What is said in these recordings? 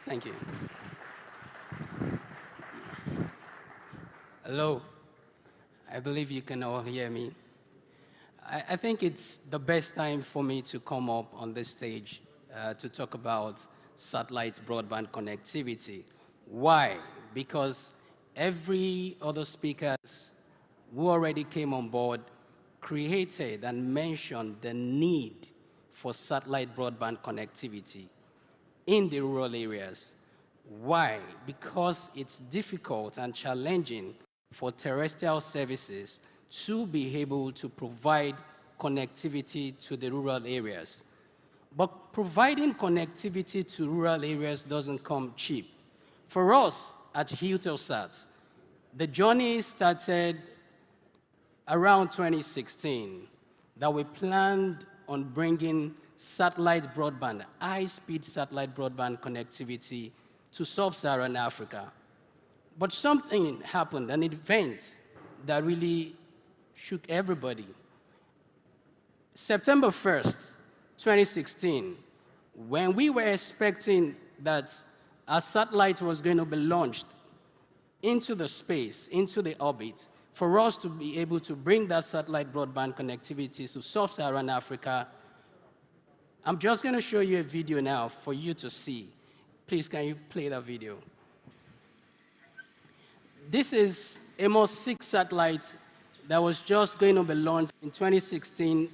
Thank you. Hello. I believe you can all hear me. I think it's the best time for me to come up on this stage to talk about satellite broadband connectivity. Why? Because every other speakers who already came on board created and mentioned the need for satellite broadband connectivity in the rural areas. Why? Because it's difficult and challenging for terrestrial services to be able to provide connectivity to the rural areas. But providing connectivity to rural areas doesn't come cheap. For us at Eutelsat, the journey started around 2016 that we planned on bringing satellite broadband, high-speed satellite broadband connectivity to sub-Saharan Africa. But something happened, an event that really shook everybody. September 1st, 2016, when we were expecting that a satellite was going to be launched into the space, into the orbit, for us to be able to bring that satellite broadband connectivity to sub-Saharan Africa, I'm just going to show you a video now for you to see. Please, can you play that video? This is Amos 6 satellite that was just going to be launched in 2016,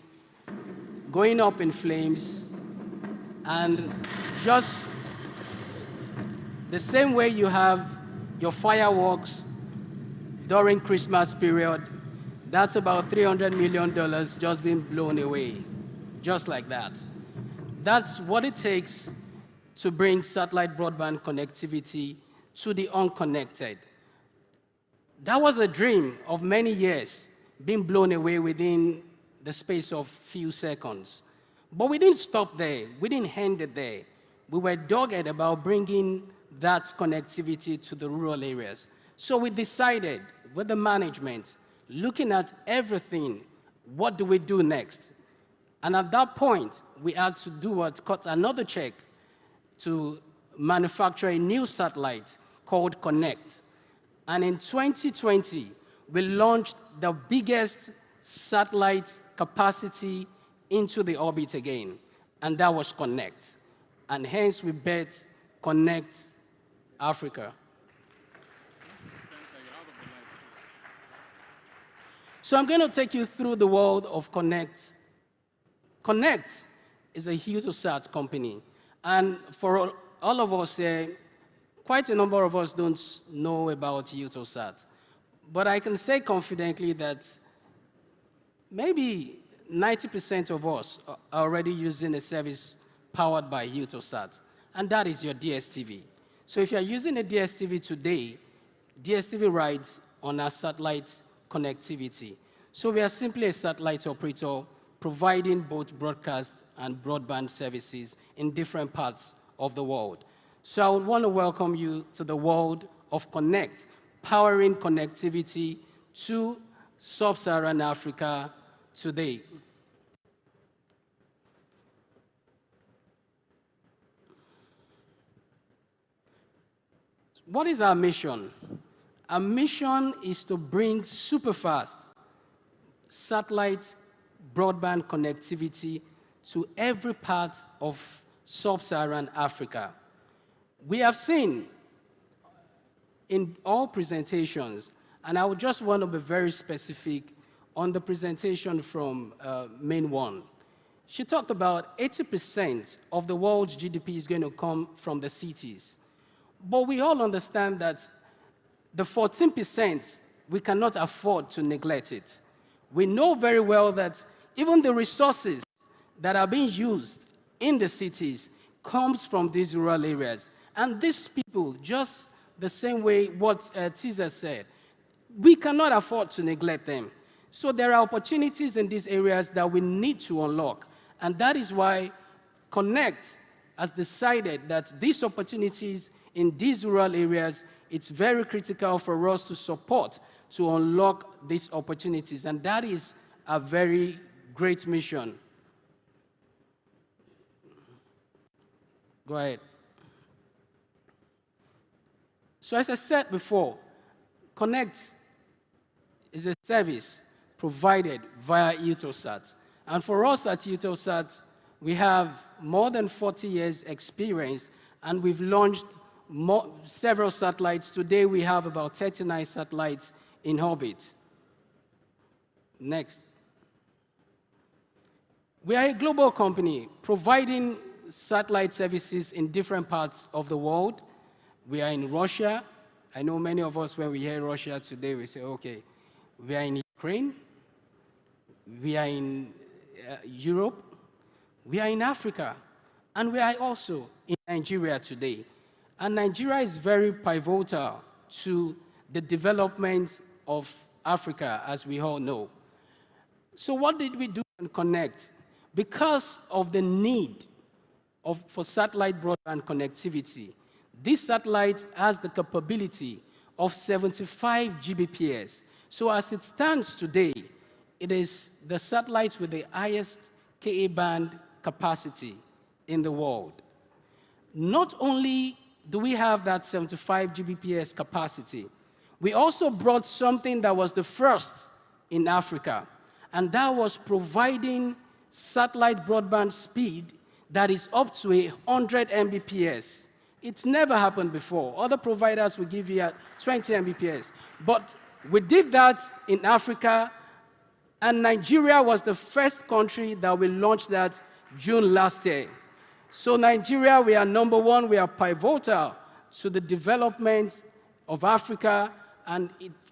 going up in flames, and just the same way you have your fireworks during Christmas period, that's about $300 million just being blown away, just like that. That's what it takes to bring satellite broadband connectivity to the unconnected. That was a dream of many years being blown away within the space of few seconds. But we didn't stop there. We didn't end it there. We were dogged about bringing that connectivity to the rural areas. So we decided with the management, looking at everything, what do we do next? And at that point, we had to do what, cut another check to manufacture a new satellite called Connect. And in 2020, we launched the biggest satellite capacity into the orbit again, and that was Connect. And hence we bet Connect Africa. So I'm going to take you through the world of Connect. Connect is a Eutelsat company, and for all of us here, quite a number of us don't know about Eutelsat. But I can say confidently that maybe 90% of us are already using a service powered by Eutelsat, and that is your DSTV. So if you're using a DSTV today, DSTV rides on our satellite connectivity. So we are simply a satellite operator providing both broadcast and broadband services in different parts of the world. So I would want to welcome you to the world of Connect, powering connectivity to sub-Saharan Africa today. What is our mission? Our mission is to bring super-fast satellite broadband connectivity to every part of sub-Saharan Africa. We have seen in all presentations, and I would just want to be very specific on the presentation from Main One. She talked about 80% of the world's GDP is going to come from the cities. But we all understand that the 14%, we cannot afford to neglect it. We know very well that even the resources that are being used in the cities comes from these rural areas. And these people, just the same way what Tizeti said, we cannot afford to neglect them. So there are opportunities in these areas that we need to unlock. And that is why Connect has decided that these opportunities in these rural areas, it's very critical for us to support to unlock these opportunities. And that is a very great mission. Go ahead. So as I said before, Connect is a service provided via Eutelsat. And for us at Eutelsat, we have more than 40 years experience, and we've launched several satellites. Today we have about 39 satellites in orbit. Next. We are a global company providing satellite services in different parts of the world. We are in Russia. I know many of us, when we hear Russia today, we say, okay, we are in Ukraine, we are in Europe, we are in Africa, and we are also in Nigeria today. And Nigeria is very pivotal to the development of Africa, as we all know. So what did we do in Connect? Because of the need for satellite broadband connectivity, this satellite has the capability of 75 Gbps. So as it stands today, it is the satellite with the highest Ka band capacity in the world. Not only do we have that 75 Gbps capacity, we also brought something that was the first in Africa, and that was providing satellite broadband speed that is up to 100 Mbps. It's never happened before. Other providers will give you 20 Mbps. But we did that in Africa, and Nigeria was the first country that we launched that June last year. So Nigeria, we are number one. We are pivotal to the development of Africa, and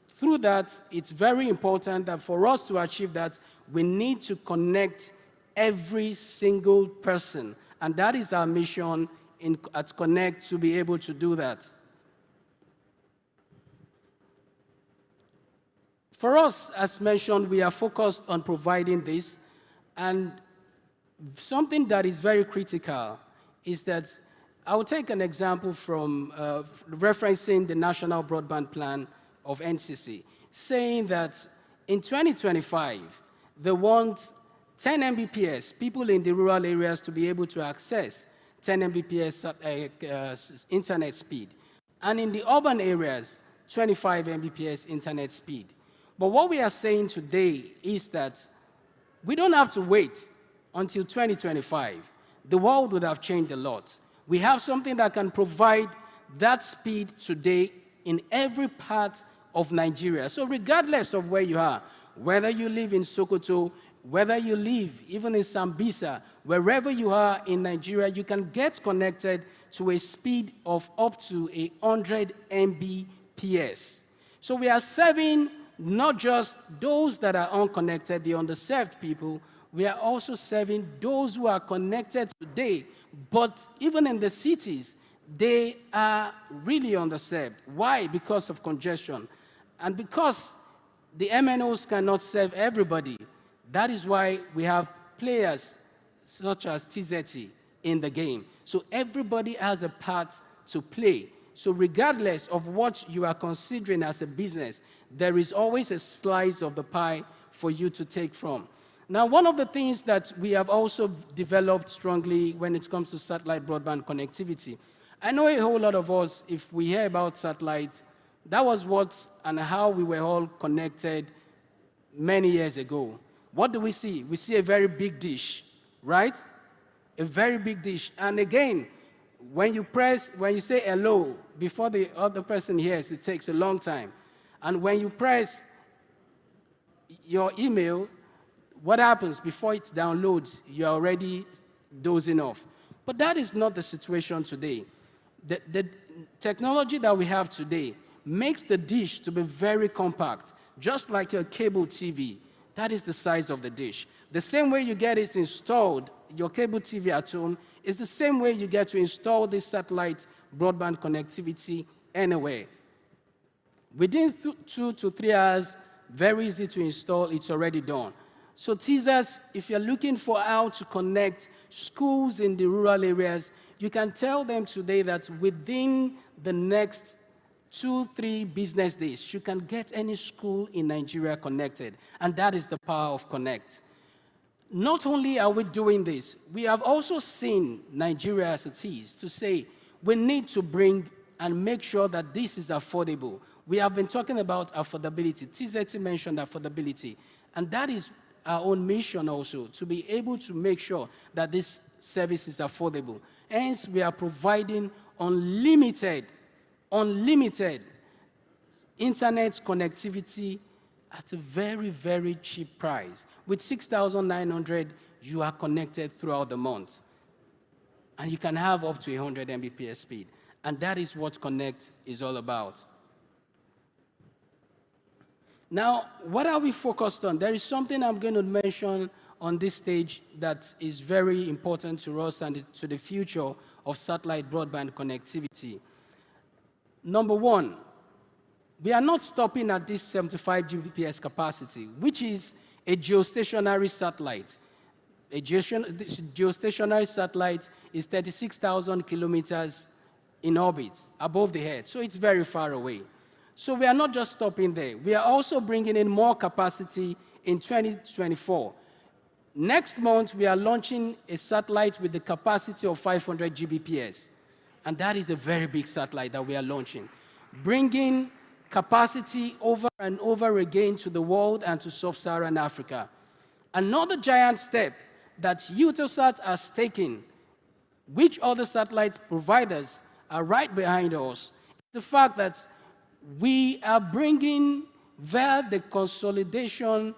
through that, it's very important that for us to achieve that, we need to connect every single person. And that is our mission at Connect, to be able to do that. For us, as mentioned, we are focused on providing this, and something that is very critical is that I will take an example from referencing the National Broadband Plan of NCC, saying that in 2025, they want 10 Mbps, people in the rural areas to be able to access 10 Mbps internet speed, and in the urban areas, 25 Mbps internet speed. But what we are saying today is that we don't have to wait until 2025. The world would have changed a lot. We have something that can provide that speed today in every part of Nigeria. So regardless of where you are, whether you live in Sokoto, whether you live even in Sambisa, wherever you are in Nigeria, you can get connected to a speed of up to 100 Mbps. So we are serving not just those that are unconnected, the underserved people, we are also serving those who are connected today, but even in the cities, they are really underserved. Why? Because of congestion. And because the MNOs cannot serve everybody, that is why we have players such as Tizeti in the game. So everybody has a part to play. So regardless of what you are considering as a business, there is always a slice of the pie for you to take from. Now, one of the things that we have also developed strongly when it comes to satellite broadband connectivity, I know a whole lot of us, if we hear about satellite, that was what and how we were all connected many years ago. What do we see? We see a very big dish, right? A very big dish. And again, when you say hello, before the other person hears, it takes a long time. And when you press your email, what happens? Before it downloads, you're already dozing off. But that is not the situation today. The technology that we have today makes the dish to be very compact, just like a cable TV. That is the size of the dish. The same way you get it installed, your cable TV at home, is the same way you get to install this satellite broadband connectivity anywhere. Within 2 to 3 hours, very easy to install, it's already done. So teasers, if you're looking for how to connect schools in the rural areas, you can tell them today that within the next 2-3 business days, you can get any school in Nigeria connected. And that is the power of Connect. Not only are we doing this, we have also seen Nigeria as it is to say we need to bring and make sure that this is affordable. We have been talking about affordability. Tizeti mentioned affordability. And that is our own mission also, to be able to make sure that this service is affordable. Hence, we are providing unlimited internet connectivity at a very, very cheap price. With 6,900, you are connected throughout the month. And you can have up to 100 Mbps speed. And that is what Connect is all about. Now, what are we focused on? There is something I'm going to mention on this stage that is very important to us and to the future of satellite broadband connectivity. Number one, we are not stopping at this 75 Gbps capacity, which is a geostationary satellite. A geostationary satellite is 36,000 kilometers in orbit above the Earth, so it's very far away. So we are not just stopping there. We are also bringing in more capacity in 2024. Next month, we are launching a satellite with the capacity of 500 Gbps, and that is a very big satellite that we are launching, bringing capacity over and over again to the world and to sub-Saharan Africa. Another giant step that Eutelsat has taken, which other satellite providers are right behind us, is the fact that we are bringing, via the consolidation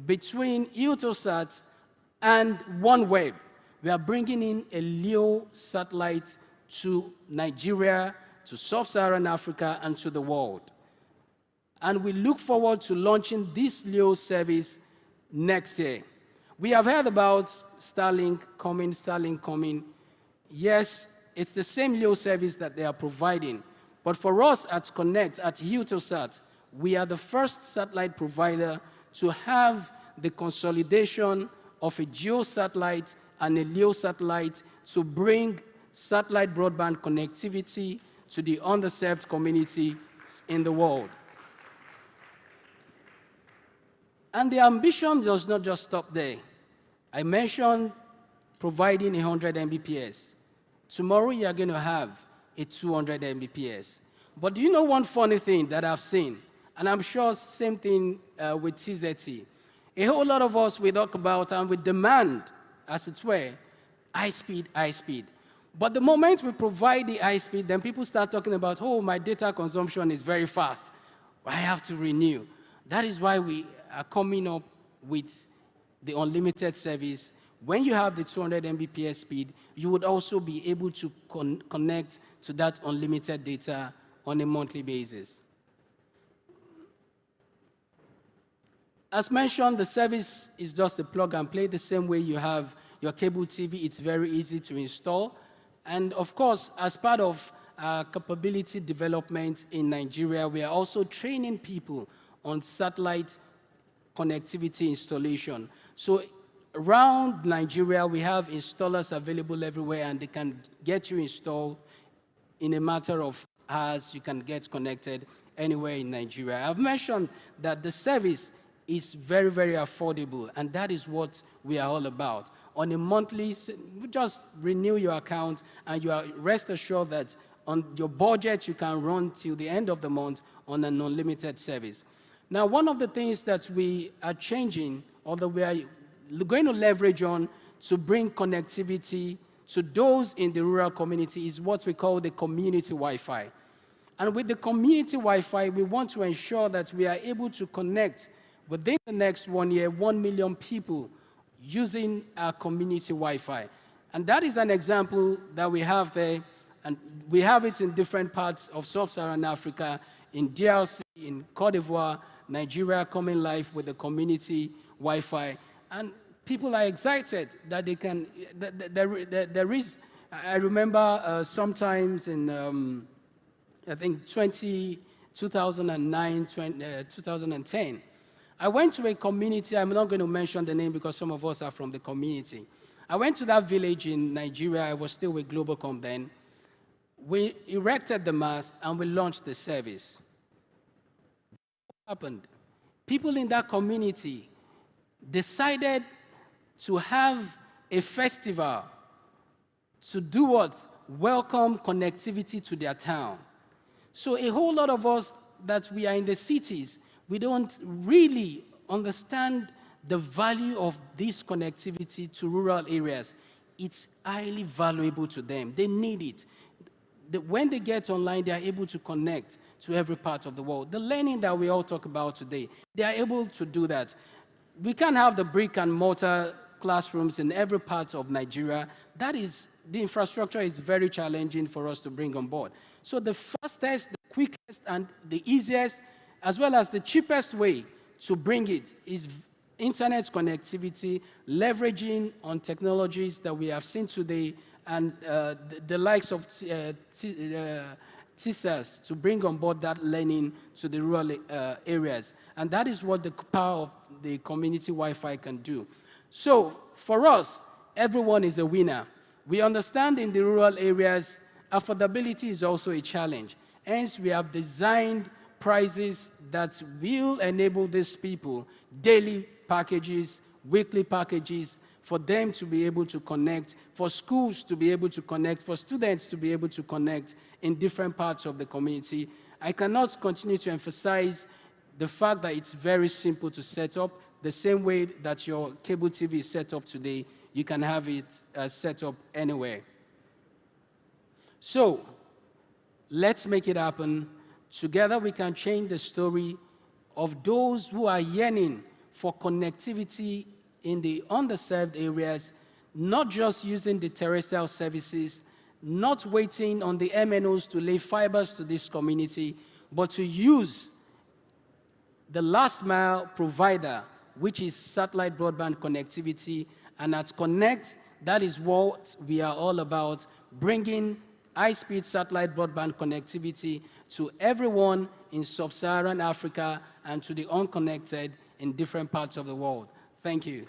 between Eutelsat and OneWeb, we are bringing in a LEO satellite to Nigeria, to sub-Saharan Africa, and to the world. And we look forward to launching this LEO service next year. We have heard about Starlink coming. Yes, it's the same LEO service that they are providing. But for us at Connect, at Eutelsat, we are the first satellite provider to have the consolidation of a GEO satellite and a LEO satellite to bring satellite broadband connectivity to the underserved community in the world. And the ambition does not just stop there. I mentioned providing 100 Mbps. Tomorrow you are going to have a 200 Mbps. But do you know one funny thing that I've seen? And I'm sure same thing with Tizeti. A whole lot of us, we talk about and we demand, as it were, high speed. But the moment we provide the high speed, then people start talking about, oh, my data consumption is very fast. I have to renew. That is why we are coming up with the unlimited service. When you have the 200 Mbps speed, you would also be able to connect to that unlimited data on a monthly basis. As mentioned, the service is just a plug and play, the same way you have your cable TV. It's very easy to install. And of course, as part of capability development in Nigeria, we are also training people on satellite connectivity installation. So around Nigeria, we have installers available everywhere, and they can get you installed in a matter of hours. You can get connected anywhere in Nigeria. I've mentioned that the service is very, very affordable, and that is what we are all about. On a monthly, just renew your account, and you are rest assured that on your budget, you can run till the end of the month on an unlimited service. Now, one of the things that we are changing, or that we are going to leverage on to bring connectivity to those in the rural community, is what we call the community Wi-Fi. And with the community Wi-Fi, we want to ensure that we are able to connect within the next 1 year, 1 million people using our community Wi-Fi. And that is an example that we have there, and we have it in different parts of sub-Saharan Africa, in DRC, in Cote d'Ivoire, Nigeria coming live with the community Wi-Fi. And people are excited that they can, there is, I remember sometimes in, I think 2009, 2010, I went to a community. I'm not going to mention the name because some of us are from the community. I went to that village in Nigeria. I was still with Globalcom then. We erected the mast and we launched the service. What happened? People in that community decided to have a festival to do what? Welcome connectivity to their town. So a whole lot of us that we are in the cities, we don't really understand the value of this connectivity to rural areas. It's highly valuable to them. They need it. When they get online, they are able to connect to every part of the world. The learning that we all talk about today, they are able to do that. We can't have the brick and mortar classrooms in every part of Nigeria. The infrastructure is very challenging for us to bring on board. So the fastest, the quickest, and the easiest, as well as the cheapest way to bring it is internet connectivity, leveraging on technologies that we have seen today, and the likes of TISAs to bring on board that learning to the rural areas. And that is what the power of the community Wi-Fi can do. So for us, everyone is a winner. We understand in the rural areas, affordability is also a challenge. Hence, we have designed prices that will enable these people daily packages, weekly packages, for them to be able to connect, for schools to be able to connect, for students to be able to connect in different parts of the community. I cannot continue to emphasize the fact that it's very simple to set up. The same way that your cable TV is set up today, you can have it set up anywhere. So let's make it happen. Together we can change the story of those who are yearning for connectivity in the underserved areas, not just using the terrestrial services, not waiting on the MNOs to lay fibers to this community, but to use the last mile provider, which is satellite broadband connectivity. And at Connect, that is what we are all about, bringing high-speed satellite broadband connectivity to everyone in sub-Saharan Africa and to the unconnected in different parts of the world. Thank you.